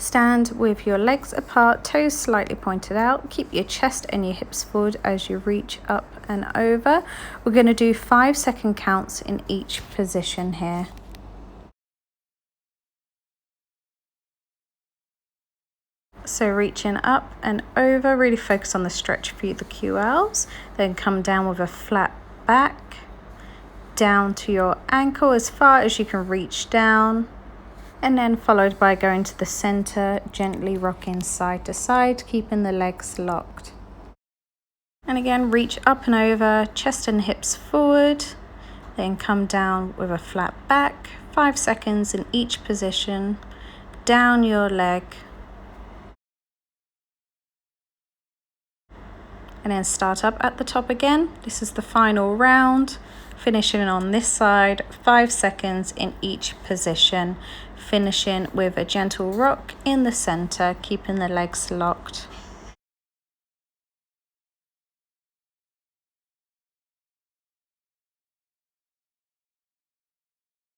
Stand with your legs apart, toes slightly pointed out. Keep your chest and your hips forward as you reach up and over. We're going to do 5-second counts in each position here. So reaching up and over, really focus on the stretch through the QLs. Then come down with a flat back, down to your ankle as far as you can reach down. And then followed by going to the center, gently rocking side to side, keeping the legs locked. And again, reach up and over, chest and hips forward. Then come down with a flat back, 5 seconds in each position. Down your leg. And then start up at the top again. This is the final round. Finishing on this side, 5 seconds in each position. Finishing with a gentle rock in the center, keeping the legs locked.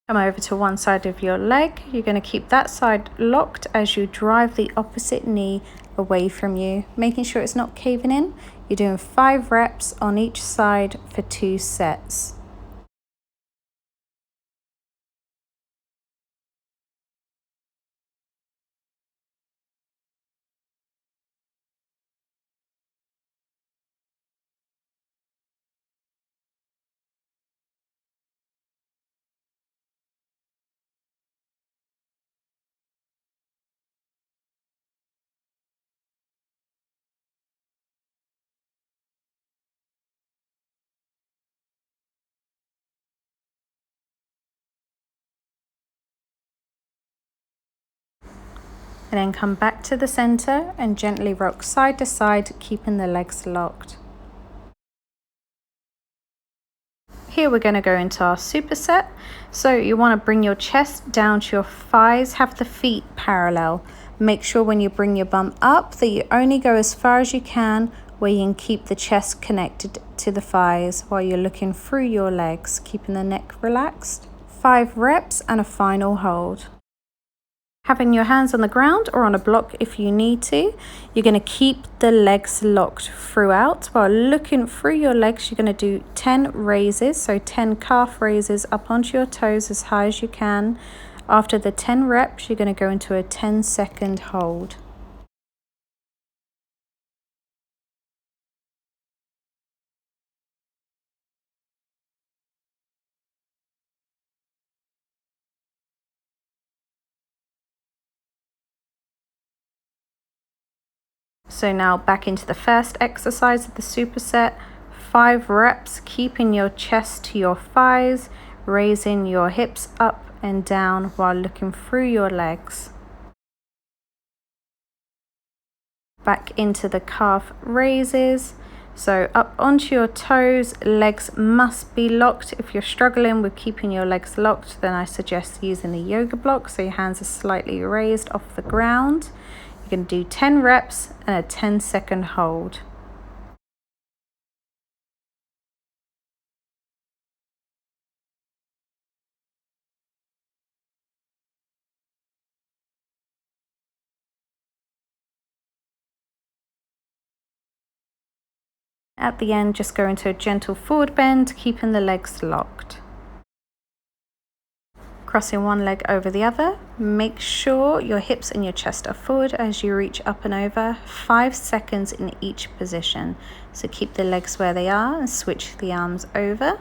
Come over to one side of your leg. You're going to keep that side locked as you drive the opposite knee away from you, making sure it's not caving in. You're doing 5 reps on each side for 2 sets. And then come back to the center and gently rock side to side, keeping the legs locked. Here we're going to go into our superset. So you want to bring your chest down to your thighs, have the feet parallel. Make sure when you bring your bum up that you only go as far as you can, where you can keep the chest connected to the thighs while you're looking through your legs, keeping the neck relaxed. 5 reps and a final hold. Having your hands on the ground or on a block if you need to, you're going to keep the legs locked throughout. While looking through your legs, you're going to do 10 raises, so 10 calf raises up onto your toes as high as you can. After the 10 reps, you're going to go into a 10-second hold. So now back into the first exercise of the superset. 5 reps, keeping your chest to your thighs, raising your hips up and down while looking through your legs. Back into the calf raises. So up onto your toes, legs must be locked. If you're struggling with keeping your legs locked, then I suggest using the yoga block so your hands are slightly raised off the ground. You can do 10 reps and a 10-second hold. At the end, just go into a gentle forward bend, keeping the legs locked. Crossing one leg over the other. Make sure your hips and your chest are forward as you reach up and over. 5 seconds in each position. So keep the legs where they are and switch the arms over.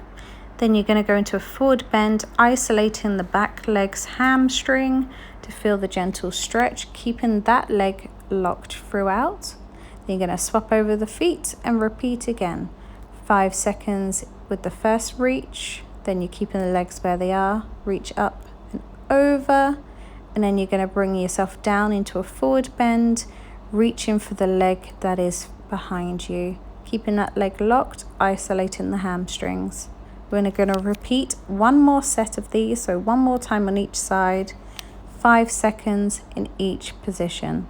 Then you're going to go into a forward bend, isolating the back leg's hamstring to feel the gentle stretch, keeping that leg locked throughout. Then you're going to swap over the feet and repeat again. 5 seconds with the first reach. Then you're keeping the legs where they are, reach up and over, and then you're going to bring yourself down into a forward bend, reaching for the leg that is behind you, keeping that leg locked, isolating the hamstrings. We're going to repeat one more set of these, so one more time on each side, 5 seconds in each position.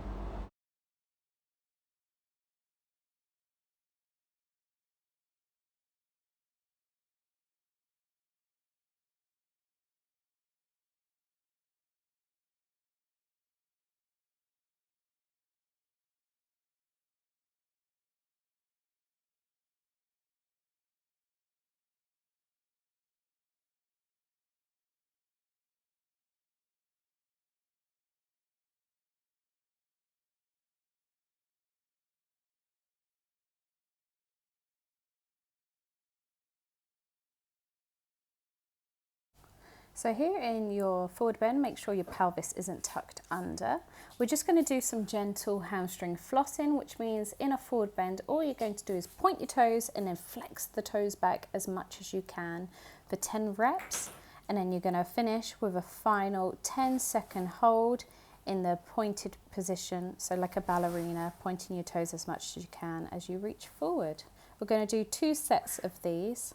So here in your forward bend, make sure your pelvis isn't tucked under. We're just going to do some gentle hamstring flossing, which means in a forward bend, all you're going to do is point your toes and then flex the toes back as much as you can for 10 reps. And then you're going to finish with a final 10-second hold in the pointed position. So like a ballerina, pointing your toes as much as you can as you reach forward. We're going to do 2 sets of these.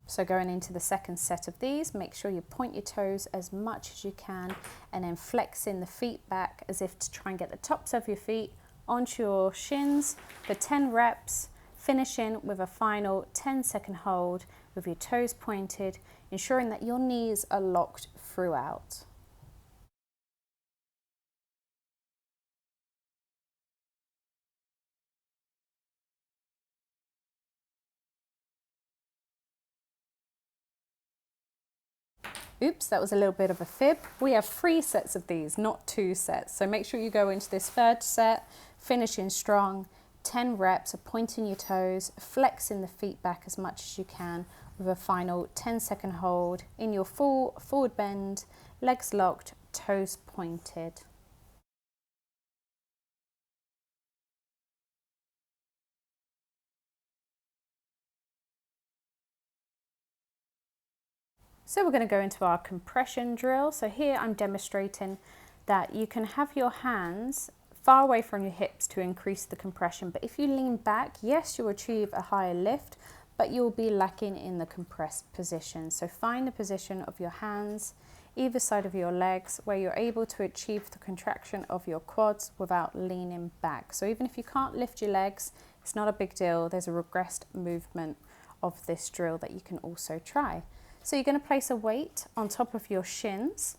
So going into the second set of these, make sure you point your toes as much as you can and then flexing the feet back as if to try and get the tops of your feet onto your shins for 10 reps, finishing with a final 10-second hold with your toes pointed, ensuring that your knees are locked throughout. Oops, that was a little bit of a fib. We have 3 sets of these, not 2 sets. So make sure you go into this third set, finishing strong, 10 reps of pointing your toes, flexing the feet back as much as you can with a final 10-second hold in your full forward bend, legs locked, toes pointed. So we're going to go into our compression drill. So here I'm demonstrating that you can have your hands far away from your hips to increase the compression. But if you lean back, yes, you'll achieve a higher lift, but you'll be lacking in the compressed position. So find the position of your hands either side of your legs where you're able to achieve the contraction of your quads without leaning back. So even if you can't lift your legs, it's not a big deal. There's a regressed movement of this drill that you can also try. So you're going to place a weight on top of your shins,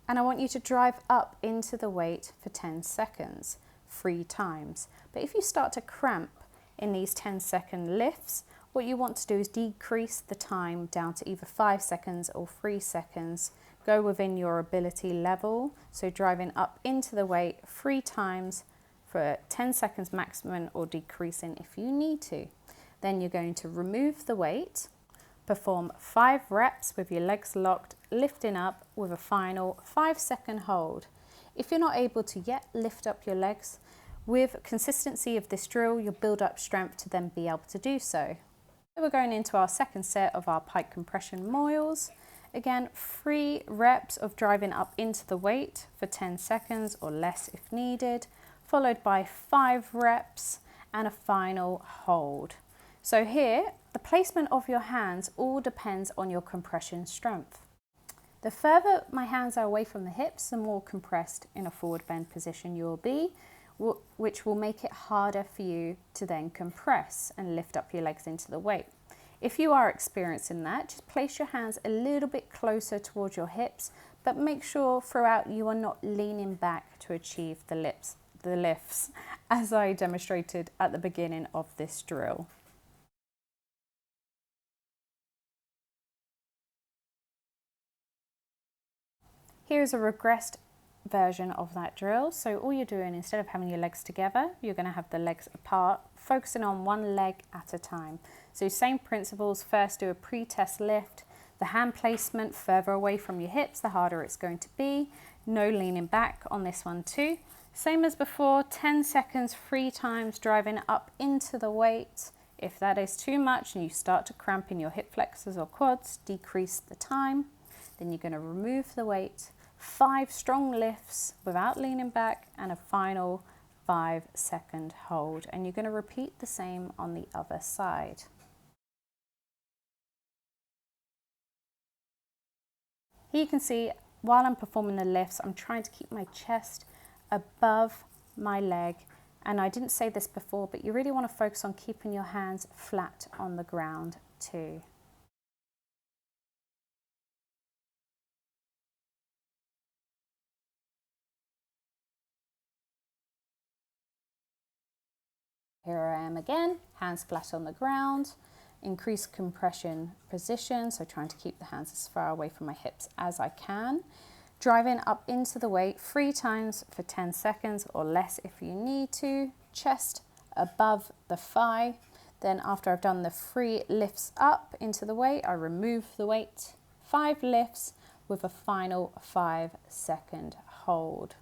and I want you to drive up into the weight for 10 seconds, 3 times. But if you start to cramp in these 10-second lifts, what you want to do is decrease the time down to either 5 seconds or 3 seconds. Go within your ability level, so driving up into the weight 3 times for 10 seconds maximum, or decreasing if you need to. Then you're going to remove the weight. Perform 5 reps with your legs locked, lifting up with a final 5-second hold. If you're not able to yet lift up your legs, with consistency of this drill, you'll build up strength to then be able to do so. So we're going into our second set of our pike compression moils. Again, 3 reps of driving up into the weight for 10 seconds or less if needed, followed by 5 reps and a final hold. So here, the placement of your hands all depends on your compression strength. The further my hands are away from the hips, the more compressed in a forward bend position you'll be, which will make it harder for you to then compress and lift up your legs into the weight. If you are experiencing that, just place your hands a little bit closer towards your hips, but make sure throughout you are not leaning back to achieve the lifts, as I demonstrated at the beginning of this drill. Here's a regressed version of that drill. So all you're doing, instead of having your legs together, you're going to have the legs apart, focusing on one leg at a time. So same principles. First, do a pre-test lift. The hand placement further away from your hips, the harder it's going to be. No leaning back on this one too. Same as before, 10 seconds, 3 times, driving up into the weight. If that is too much and you start to cramp in your hip flexors or quads, decrease the time. Then you're going to remove the weight, 5 strong lifts without leaning back, and a final 5-second hold. And you're going to repeat the same on the other side. Here you can see, while I'm performing the lifts, I'm trying to keep my chest above my leg. And I didn't say this before, but you really want to focus on keeping your hands flat on the ground too. Here I am again, hands flat on the ground, increase compression position, so trying to keep the hands as far away from my hips as I can. Driving up into the weight 3 times for 10 seconds or less if you need to, chest above the thigh. Then after I've done the 3 lifts up into the weight, I remove the weight, 5 lifts with a final 5-second hold.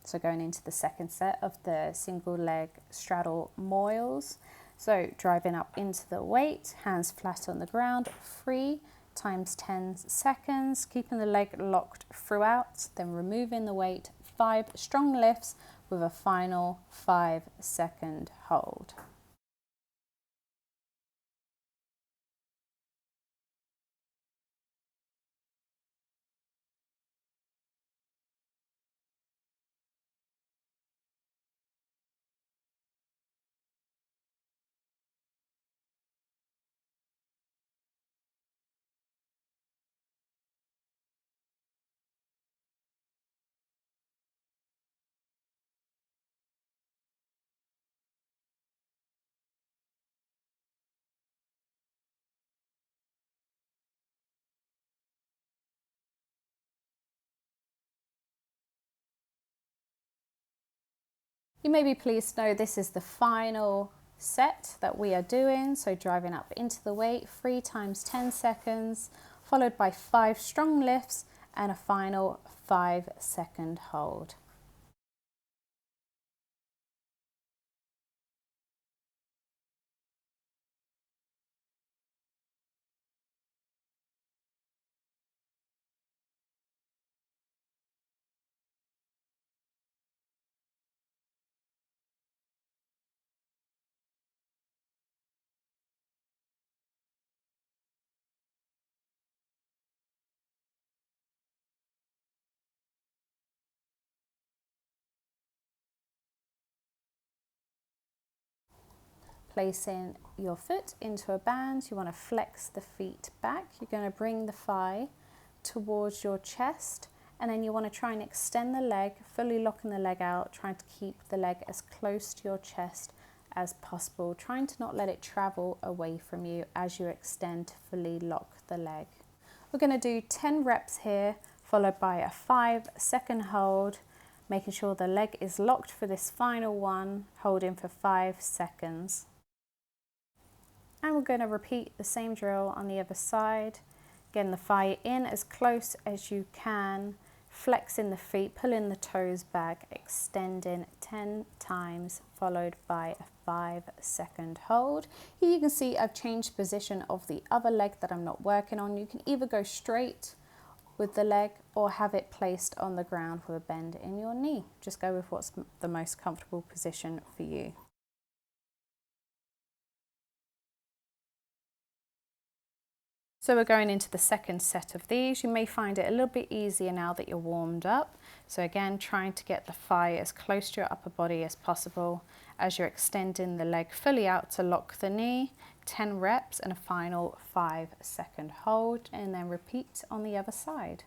So going into the second set of the single leg straddle moils. So driving up into the weight, hands flat on the ground, 3 times 10 seconds, keeping the leg locked throughout, then removing the weight, 5 strong lifts with a final 5-second hold. You may be pleased to know this is the final set that we are doing. So driving up into the weight, 3 times 10 seconds, followed by 5 strong lifts and a final 5-second hold. Placing your foot into a band, you want to flex the feet back. You're going to bring the thigh towards your chest, and then you want to try and extend the leg, fully locking the leg out, trying to keep the leg as close to your chest as possible, trying to not let it travel away from you as you extend to fully lock the leg. We're going to do 10 reps here, followed by a 5-second hold, making sure the leg is locked for this final one, holding for 5 seconds. And we're going to repeat the same drill on the other side. Getting the thigh in as close as you can, flexing the feet, pulling the toes back, extending 10 times, followed by a 5-second hold. Here you can see I've changed position of the other leg that I'm not working on. You can either go straight with the leg or have it placed on the ground with a bend in your knee. Just go with what's the most comfortable position for you. So we're going into the second set of these. You may find it a little bit easier now that you're warmed up. So again, trying to get the thigh as close to your upper body as possible as you're extending the leg fully out to lock the knee. 10 reps and a final 5-second hold, and then repeat on the other side.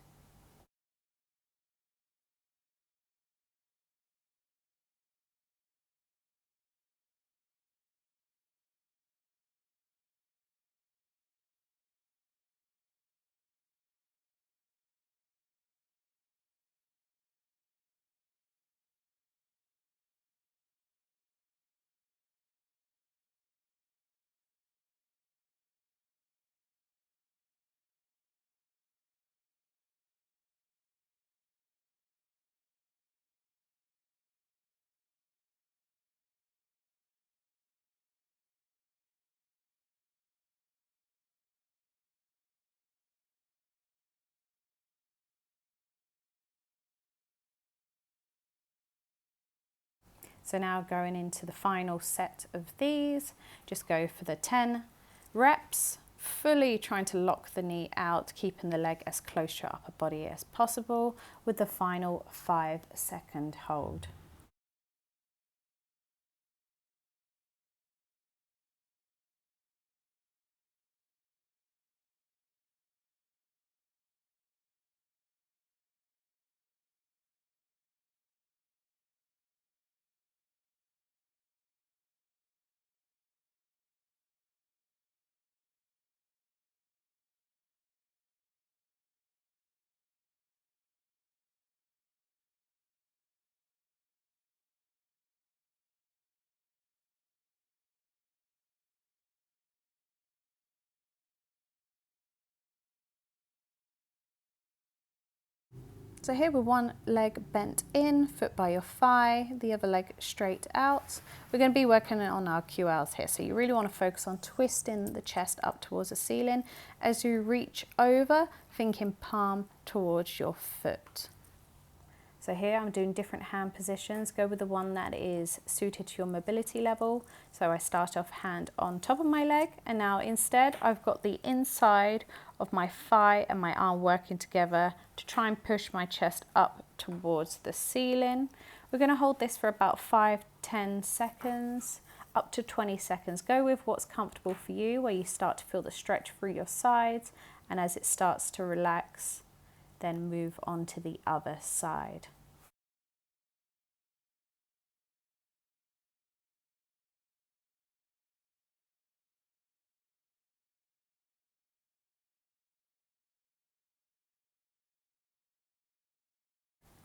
So now going into the final set of these, just go for the 10 reps, fully trying to lock the knee out, keeping the leg as close to your upper body as possible with the final 5-second hold. So here with one leg bent in, foot by your thigh, the other leg straight out. We're going to be working on our QLs here. So you really want to focus on twisting the chest up towards the ceiling as you reach over, thinking palm towards your foot. So here I'm doing different hand positions. Go with the one that is suited to your mobility level. So I start off hand on top of my leg, and now instead I've got the inside of my thigh and my arm working together to try and push my chest up towards the ceiling. We're going to hold this for about 5-10 seconds, up to 20 seconds. Go with what's comfortable for you, where you start to feel the stretch through your sides, and as it starts to relax, then move on to the other side.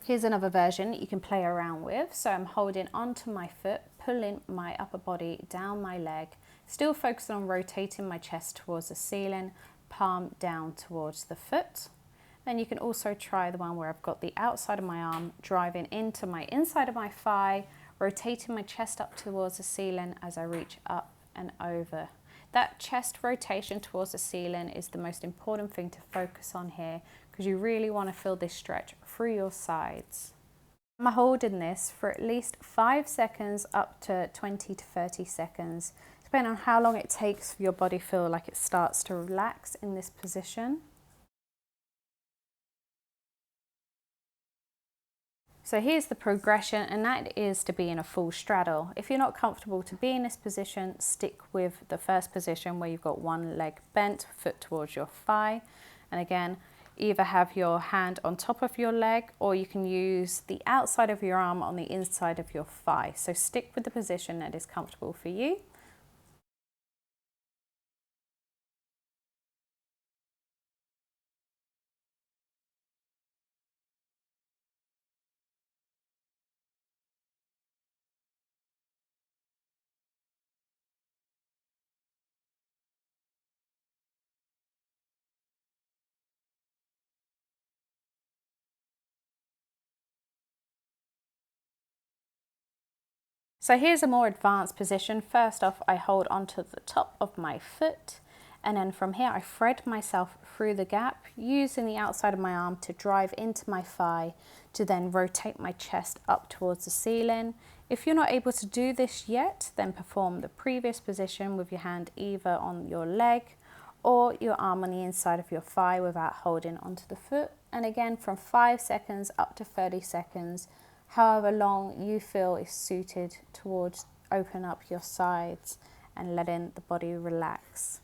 Here's another version you can play around with. So I'm holding onto my foot, pulling my upper body down my leg, still focusing on rotating my chest towards the ceiling, palm down towards the foot. Then you can also try the one where I've got the outside of my arm driving into my inside of my thigh, rotating my chest up towards the ceiling as I reach up and over. That chest rotation towards the ceiling is the most important thing to focus on here, because you really want to feel this stretch through your sides. I'm holding this for at least 5 seconds up to 20 to 30 seconds, depending on how long it takes for your body to feel like it starts to relax in this position. So here's the progression, and that is to be in a full straddle. If you're not comfortable to be in this position, stick with the first position where you've got one leg bent, foot towards your thigh. And again, either have your hand on top of your leg, or you can use the outside of your arm on the inside of your thigh. So stick with the position that is comfortable for you. So here's a more advanced position. First off, I hold onto the top of my foot, and then from here I thread myself through the gap, using the outside of my arm to drive into my thigh to then rotate my chest up towards the ceiling. If you're not able to do this yet, then perform the previous position with your hand either on your leg or your arm on the inside of your thigh without holding onto the foot. And again, from 5 seconds up to 30 seconds, however long you feel is suited towards open up your sides and letting the body relax.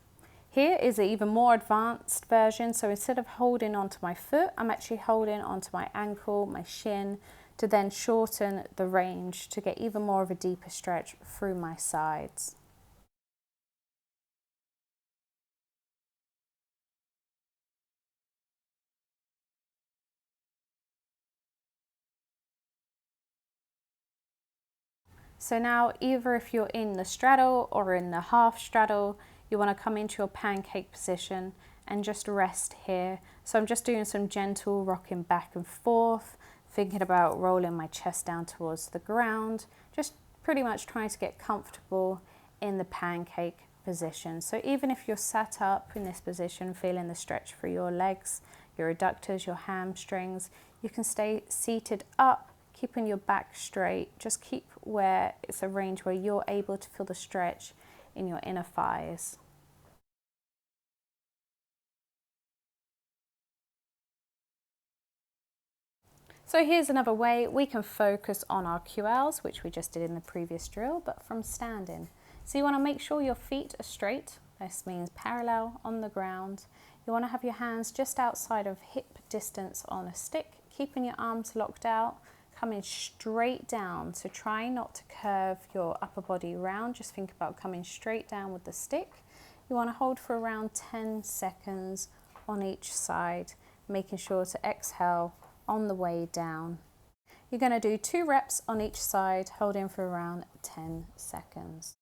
Here is an even more advanced version. So instead of holding onto my foot, I'm actually holding onto my ankle, my shin, to then shorten the range to get even more of a deeper stretch through my sides. So now, either if you're in the straddle or in the half straddle, you want to come into your pancake position and just rest here. So I'm just doing some gentle rocking back and forth, thinking about rolling my chest down towards the ground, just pretty much trying to get comfortable in the pancake position. So even if you're sat up in this position, feeling the stretch through your legs, your adductors, your hamstrings, you can stay seated up, keeping your back straight. Just keep where it's a range where you're able to feel the stretch in your inner thighs. So here's another way we can focus on our QLs, which we just did in the previous drill, but from standing. So you want to make sure your feet are straight. This means parallel on the ground. You want to have your hands just outside of hip distance on a stick, keeping your arms locked out, coming straight down. So try not to curve your upper body round, just think about coming straight down with the stick. You want to hold for around 10 seconds on each side, making sure to exhale on the way down. You're going to do 2 reps on each side, holding for around 10 seconds.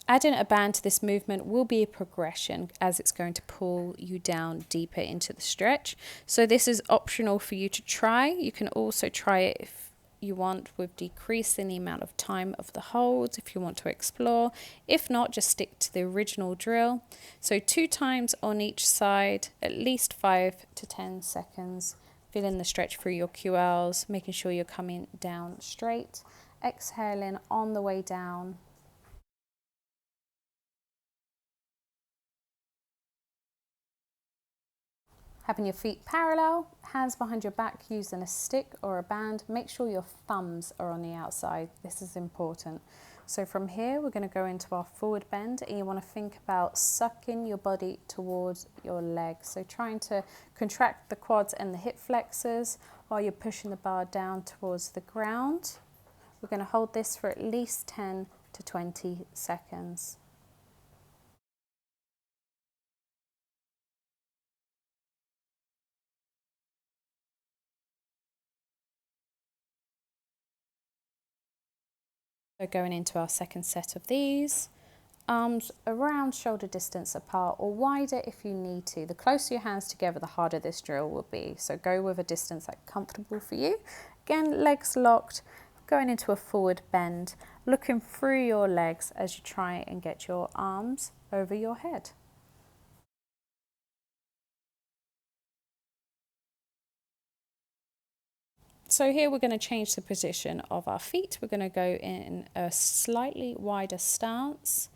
Adding a band to this movement will be a progression as it's going to pull you down deeper into the stretch. So this is optional for you to try. You can also try it if you want with decreasing the amount of time of the holds if you want to explore. If not, just stick to the original drill. So 2 times on each side, at least 5 to 10 seconds. Feeling the stretch through your QLs, making sure you're coming down straight. Exhaling on the way down. Having your feet parallel, hands behind your back using a stick or a band. Make sure your thumbs are on the outside. This is important. So from here, we're going to go into our forward bend, and you want to think about sucking your body towards your legs. So trying to contract the quads and the hip flexors while you're pushing the bar down towards the ground. We're going to hold this for at least 10 to 20 seconds. So going into our second set of these, arms around shoulder distance apart or wider if you need to. The closer your hands together, the harder this drill will be. So go with a distance that's comfortable for you. Again, legs locked, going into a forward bend, looking through your legs as you try and get your arms over your head. So here we're going to change the position of our feet. We're going to go in a slightly wider stance,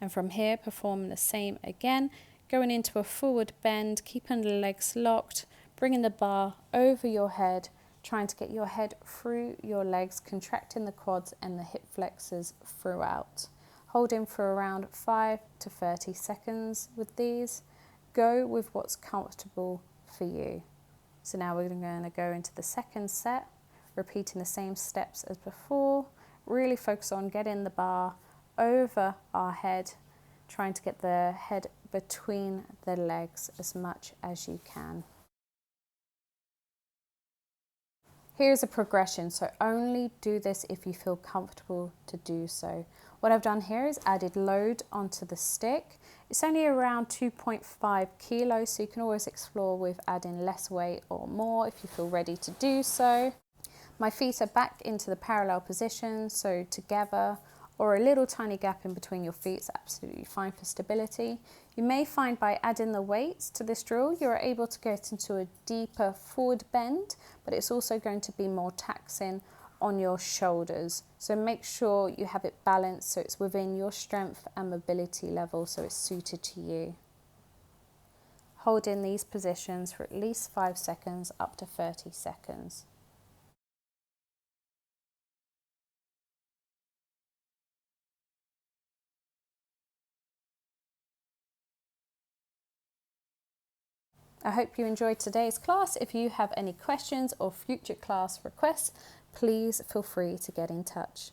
and from here perform the same again, going into a forward bend, keeping the legs locked, bringing the bar over your head, trying to get your head through your legs, contracting the quads and the hip flexors throughout. Holding for around 5 to 30 seconds with these. Go with what's comfortable for you. So now we're going to go into the second set, repeating the same steps as before. Really focus on getting the bar over our head, trying to get the head between the legs as much as you can. Here's a progression, so only do this if you feel comfortable to do so. What I've done here is added load onto the stick. It's only around 2.5 kilos, so you can always explore with adding less weight or more if you feel ready to do so. My feet are back into the parallel position, so together or a little tiny gap in between your feet is absolutely fine for stability. You may find by adding the weights to this drill, you're able to get into a deeper forward bend, but it's also going to be more taxing on your shoulders. So make sure you have it balanced so it's within your strength and mobility level, so it's suited to you. Hold in these positions for at least 5 seconds up to 30 seconds. I hope you enjoyed today's class. If you have any questions or future class requests, please feel free to get in touch.